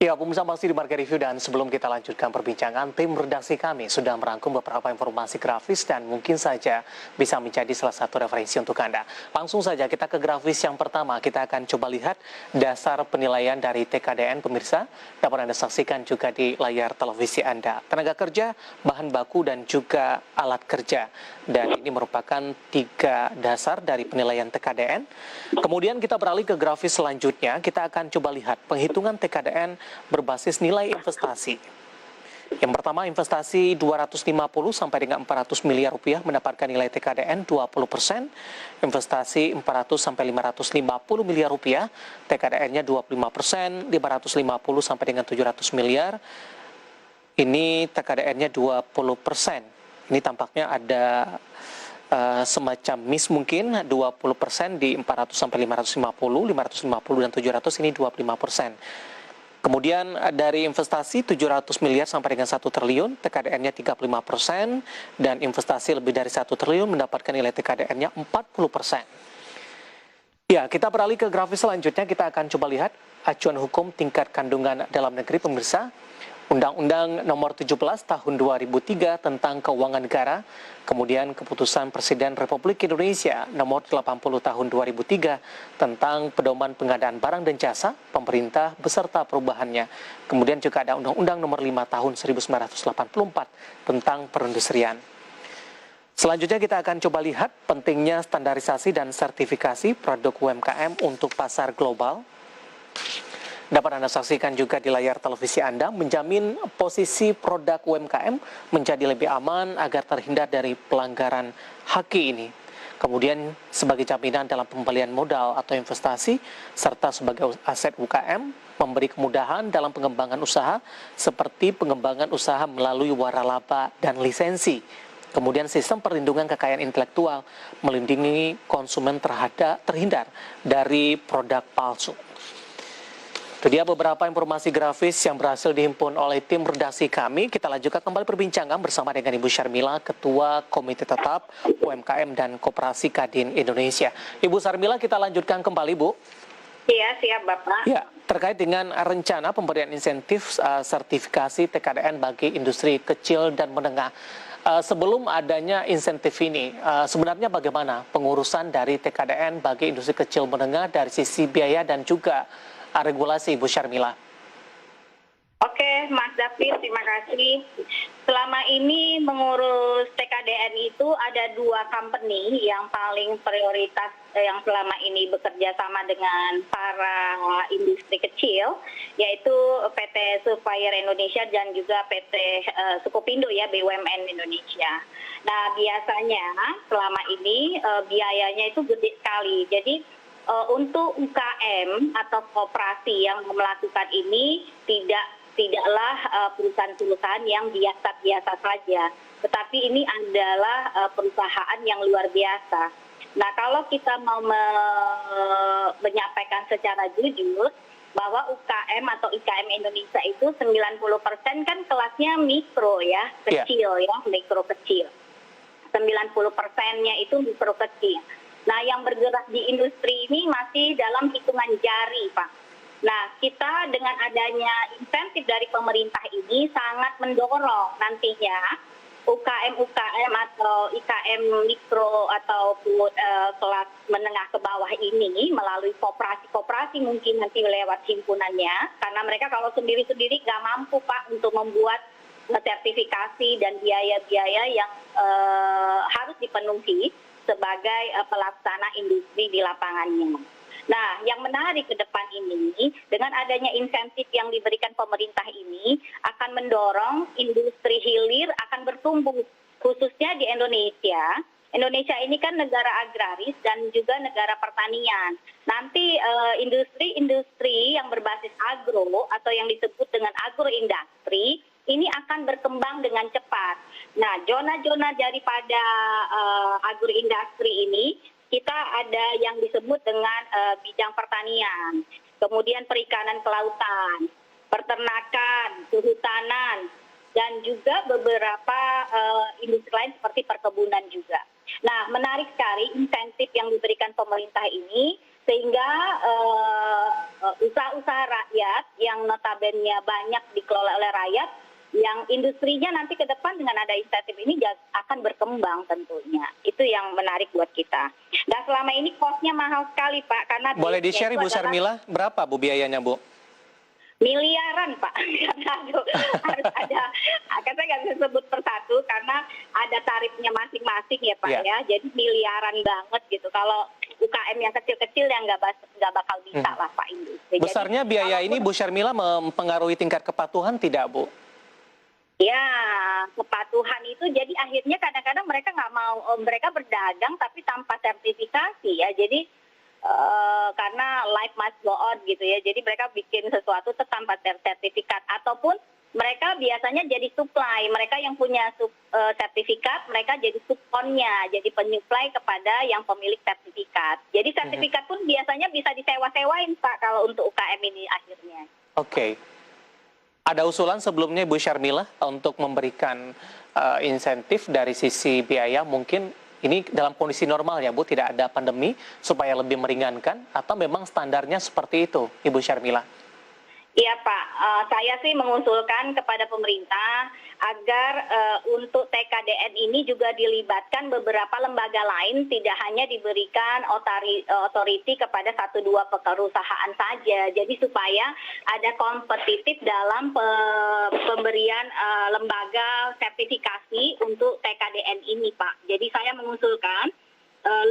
Ya, pemirsa masih di Marga Review dan sebelum kita lanjutkan perbincangan, tim redaksi kami sudah merangkum beberapa informasi grafis dan mungkin saja bisa menjadi salah satu referensi untuk Anda. Langsung saja kita ke grafis yang pertama, kita akan coba lihat dasar penilaian dari TKDN pemirsa. Dapat Anda saksikan juga di layar televisi Anda. Tenaga kerja, bahan baku dan juga alat kerja. Dan ini merupakan 3 dasar dari penilaian TKDN. Kemudian kita beralih ke grafis selanjutnya, kita akan coba lihat penghitungan TKDN berbasis nilai investasi. Yang pertama, investasi 250 sampai dengan 400 miliar rupiah mendapatkan nilai TKDN 20%, investasi 400 sampai 550 miliar rupiah, TKDN-nya 25%, 550 sampai dengan 700 miliar, ini TKDN-nya 20%. Ini tampaknya ada semacam miss mungkin, 20% di 400 sampai 550, 550 dan 700 ini 25%. Kemudian dari investasi 700 miliar sampai dengan 1 triliun, TKDN-nya 35%, dan investasi lebih dari 1 triliun mendapatkan nilai TKDN-nya 40%. Ya, kita beralih ke grafis selanjutnya, kita akan coba lihat acuan hukum tingkat kandungan dalam negeri pemirsa. Undang-Undang Nomor 17 Tahun 2003 tentang Keuangan Negara, kemudian Keputusan Presiden Republik Indonesia Nomor 80 Tahun 2003 tentang Pedoman Pengadaan Barang dan Jasa Pemerintah beserta perubahannya. Kemudian juga ada Undang-Undang Nomor 5 Tahun 1984 tentang perindustrian. Selanjutnya kita akan coba lihat pentingnya standarisasi dan sertifikasi produk UMKM untuk pasar global. Dapat Anda saksikan juga di layar televisi Anda, menjamin posisi produk UMKM menjadi lebih aman agar terhindar dari pelanggaran HAKI ini. Kemudian sebagai jaminan dalam pembelian modal atau investasi, serta sebagai aset UKM, memberi kemudahan dalam pengembangan usaha, seperti pengembangan usaha melalui waralaba dan lisensi. Kemudian sistem perlindungan kekayaan intelektual, melindungi konsumen terhindar dari produk palsu. Itu dia beberapa informasi grafis yang berhasil dihimpun oleh tim redaksi kami. Kita lanjutkan kembali perbincangan bersama dengan Ibu Syarmila, Ketua Komite Tetap UMKM dan Koperasi Kadin Indonesia. Ibu Syarmila, kita lanjutkan kembali, Bu. Iya, siap Bapak. Ya, terkait dengan rencana pemberian insentif sertifikasi TKDN bagi industri kecil dan menengah. Sebelum adanya insentif ini, sebenarnya bagaimana pengurusan dari TKDN bagi industri kecil menengah dari sisi biaya dan juga regulasi, Ibu Syarmila? Oke, Mas David, terima kasih. Selama ini mengurus TKDN itu ada 2 company yang paling prioritas yang selama ini bekerja sama dengan para industri kecil, yaitu PT Supplier Indonesia dan juga PT Sukopindo ya, BUMN Indonesia. Nah, biasanya selama ini biayanya itu gede sekali. Jadi untuk UKM atau koperasi yang melakukan ini tidaklah perusahaan-perusahaan yang biasa-biasa saja, tetapi ini adalah perusahaan yang luar biasa. Nah, kalau kita mau menyampaikan secara jujur bahwa UKM atau IKM Indonesia itu 90% kan kelasnya mikro ya, kecil ya, mikro kecil. 90%-nya itu mikro kecil. Nah, yang bergerak di industri ini masih dalam hitungan jari, Pak. Nah, kita dengan adanya insentif dari pemerintah ini sangat mendorong nantinya UKM-UKM atau IKM mikro ataupun kelas menengah ke bawah ini melalui koperasi-koperasi mungkin nanti lewat himpunannya, karena mereka kalau sendiri-sendiri nggak mampu, Pak, untuk membuat sertifikasi dan biaya-biaya yang harus dipenuhi sebagai pelaksana industri di lapangannya. Nah, yang menarik ke depan ini, dengan adanya insentif yang diberikan pemerintah ini, akan mendorong industri hilir akan bertumbuh, khususnya di Indonesia. Indonesia ini kan negara agraris dan juga negara pertanian. Nanti industri-industri yang berbasis agro atau yang disebut dengan agroindustri, ini akan berkembang dengan cepat. Nah, zona-zona daripada agroindustri ini, kita ada yang disebut dengan bidang pertanian, kemudian perikanan kelautan, peternakan, kehutanan, dan juga beberapa industri lain seperti perkebunan juga. Nah, menarik sekali insentif yang diberikan pemerintah ini sehingga usaha-usaha rakyat yang notabene banyak dikelola oleh rakyat, yang industrinya nanti ke depan dengan ada insentif ini akan berkembang tentunya. Itu yang menarik buat kita. Dan selama ini cost-nya mahal sekali, Pak, karena Boleh di-share Ibu Syarmila, berapa Bu biayanya Bu? miliaran, Pak. Karena harus ada, saya nggak bisa sebut persatu karena ada tarifnya masing-masing ya Pak ya. Jadi miliaran banget gitu. Kalau UKM yang kecil-kecil yang nggak bakal bisa lah Pak industri. Besarnya jadi, biaya ini Bu Syarmila mempengaruhi tingkat kepatuhan tidak Bu? Ya, kepatuhan itu jadi akhirnya kadang-kadang mereka nggak mau, mereka berdagang tapi tanpa sertifikasi ya. Jadi karena life must go on gitu ya. Jadi mereka bikin sesuatu tanpa sertifikat ataupun mereka biasanya jadi supply. Mereka yang punya sertifikat, mereka jadi subkonnya, jadi penyuplai kepada yang pemilik sertifikat. Jadi sertifikat pun biasanya bisa disewa-sewain Pak kalau untuk UKM ini akhirnya. Oke. Ada usulan sebelumnya Ibu Syarmila untuk memberikan insentif dari sisi biaya, mungkin ini dalam kondisi normal ya Bu, tidak ada pandemi, supaya lebih meringankan, atau memang standarnya seperti itu Ibu Syarmila? Iya Pak, saya sih mengusulkan kepada pemerintah agar untuk TKDN ini juga dilibatkan beberapa lembaga lain, tidak hanya diberikan otoriti kepada 1-2 perusahaan saja. Jadi supaya ada kompetitif dalam pemberian lembaga sertifikasi untuk TKDN ini Pak. Jadi saya mengusulkan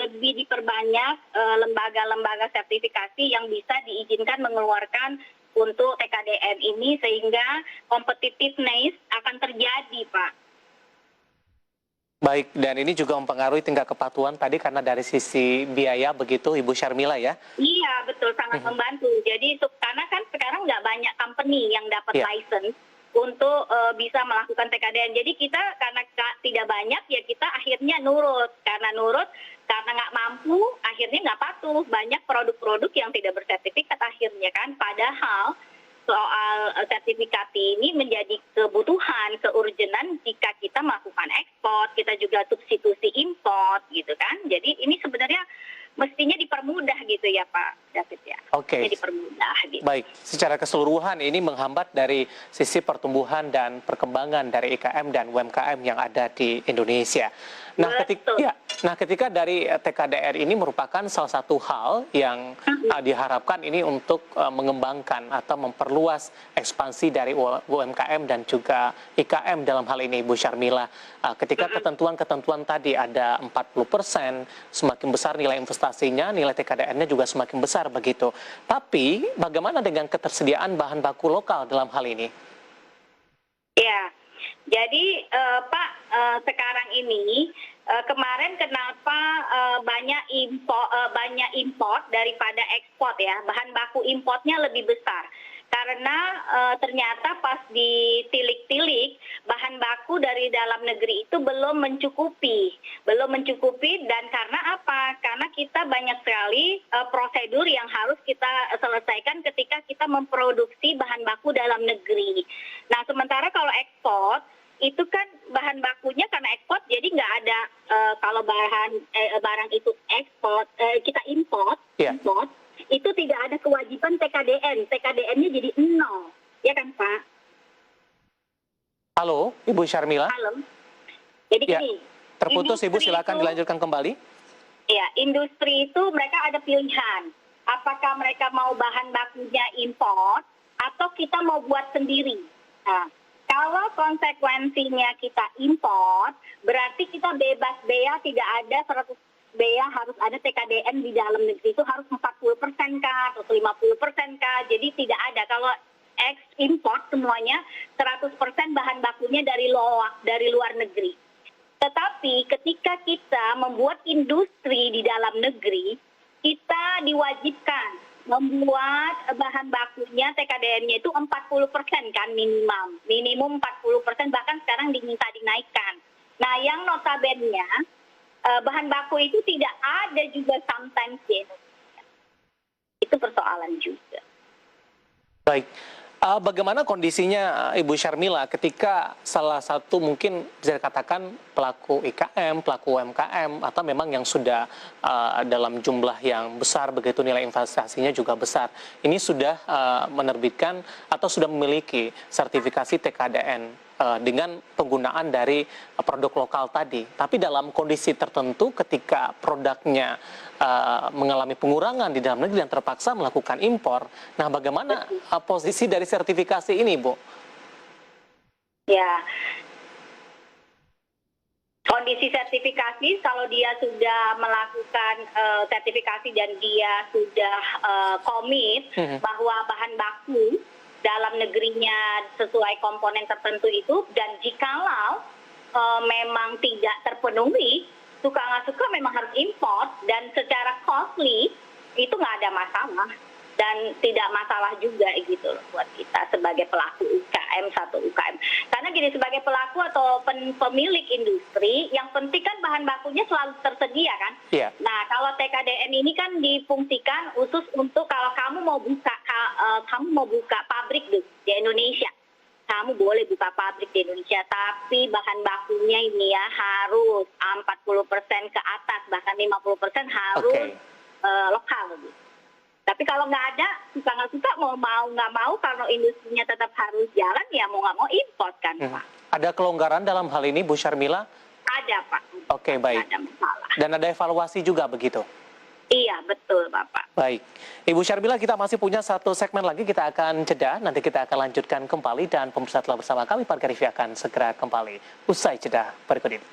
lebih diperbanyak lembaga-lembaga sertifikasi yang bisa diizinkan mengeluarkan untuk TKDN ini sehingga competitiveness akan terjadi, Pak. Baik, dan ini juga mempengaruhi tingkat kepatuhan tadi karena dari sisi biaya begitu Ibu Syarmila ya? Iya, betul, sangat membantu. Jadi karena kan sekarang nggak banyak company yang dapat license untuk bisa melakukan TKDN. Jadi kita karena tidak banyak ya kita akhirnya nurut. Karena nggak mampu, akhirnya nggak patuh. Banyak produk-produk yang tidak bersertifikat akhirnya kan. Padahal soal sertifikat ini menjadi kebutuhan, keurgenan jika kita melakukan ekspor, kita juga substitusi import gitu kan. Jadi ini sebenarnya mestinya dipermudah gitu ya Pak David ya. Oke. Dipermudah gitu. Baik, secara keseluruhan ini menghambat dari sisi pertumbuhan dan perkembangan dari IKM dan UMKM yang ada di Indonesia. Nah, ketika dari TKDR ini merupakan salah satu hal yang diharapkan ini untuk mengembangkan atau memperluas ekspansi dari UMKM dan juga IKM dalam hal ini, Bu Syarmila. Ketika ketentuan-ketentuan tadi ada 40%, semakin besar nilai investasinya, nilai TKDR-nya juga semakin besar begitu. Tapi bagaimana dengan ketersediaan bahan baku lokal dalam hal ini? Ya, jadi Pak, sekarang ini kemarin kenapa banyak import daripada ekspor ya, bahan baku importnya lebih besar. Karena ternyata pas ditilik-tilik bahan baku dari dalam negeri itu belum mencukupi dan karena apa? Karena kita banyak sekali prosedur yang harus kita selesaikan ketika kita memproduksi bahan baku dalam negeri. Nah, sementara kalau ekspor itu kan bahan bakunya karena ekspor jadi nggak ada kalau barang itu ekspor kita import itu tidak ada kewajiban TKDN-nya jadi 0 ya kan Pak? Halo Ibu Syarmila. Halo. Jadi gini, terputus Ibu, silakan dilanjutkan kembali. Ya, industri itu mereka ada pilihan. Apakah mereka mau bahan bakunya import atau kita mau buat sendiri? Nah, kalau konsekuensinya kita import, berarti kita bebas bea, tidak ada 100 bea, harus ada TKDN di dalam negeri itu harus 40% kah atau 50% kah. Jadi tidak ada. Kalau import semuanya 100% bahan bakunya dari luar negeri. Tetapi ketika kita membuat industri di dalam negeri, kita diwajibkan membuat bahan bakunya TKDN-nya itu 40% kan minimum 40%, bahkan sekarang diminta dinaikkan. Nah, yang notabene bahan baku itu tidak ada juga sometimes di Indonesia. Itu persoalan juga. Baik. Bagaimana kondisinya Ibu Syarmila ketika salah satu mungkin bisa dikatakan pelaku IKM, pelaku UMKM, atau memang yang sudah dalam jumlah yang besar, begitu nilai investasinya juga besar, ini sudah menerbitkan atau sudah memiliki sertifikasi TKDN dengan penggunaan dari produk lokal tadi. Tapi dalam kondisi tertentu ketika produknya mengalami pengurangan di dalam negeri dan terpaksa melakukan impor. Nah, bagaimana posisi dari sertifikasi ini, Bu? Ya, kondisi sertifikasi kalau dia sudah melakukan sertifikasi dan dia sudah komit bahwa bahan baku dalam negerinya sesuai komponen tertentu itu, dan jikalau memang tidak terpenuhi, suka nggak suka memang harus import, dan secara costly itu nggak ada masalah dan tidak masalah juga gitu loh buat kita sebagai pelaku UKM, satu UKM. Karena gini, sebagai pelaku atau pemilik industri, yang penting kan bahan bakunya selalu tersedia kan. Iya. Nah, kalau TKDN ini kan difungsikan khusus untuk kalau kamu mau buka pabrik di Indonesia. Kamu boleh buka pabrik di Indonesia, tapi bahan bakunya ini ya harus 40% ke atas, bahkan 50% harus lokal gitu. Tapi kalau nggak ada, suka nggak suka, mau nggak mau, kalau industrinya tetap harus jalan, ya mau nggak mau import kan, Pak. Ada kelonggaran dalam hal ini, Bu Syarmila? Ada, Pak. Oke, baik. Ada masalah. Dan ada evaluasi juga begitu? Iya, betul, Bapak. Baik. Ibu Syarmila, kita masih punya satu segmen lagi, kita akan jeda, nanti kita akan lanjutkan kembali, dan pemirsa telah bersama kami, Parga Review akan segera kembali. Usai jeda berikut ini.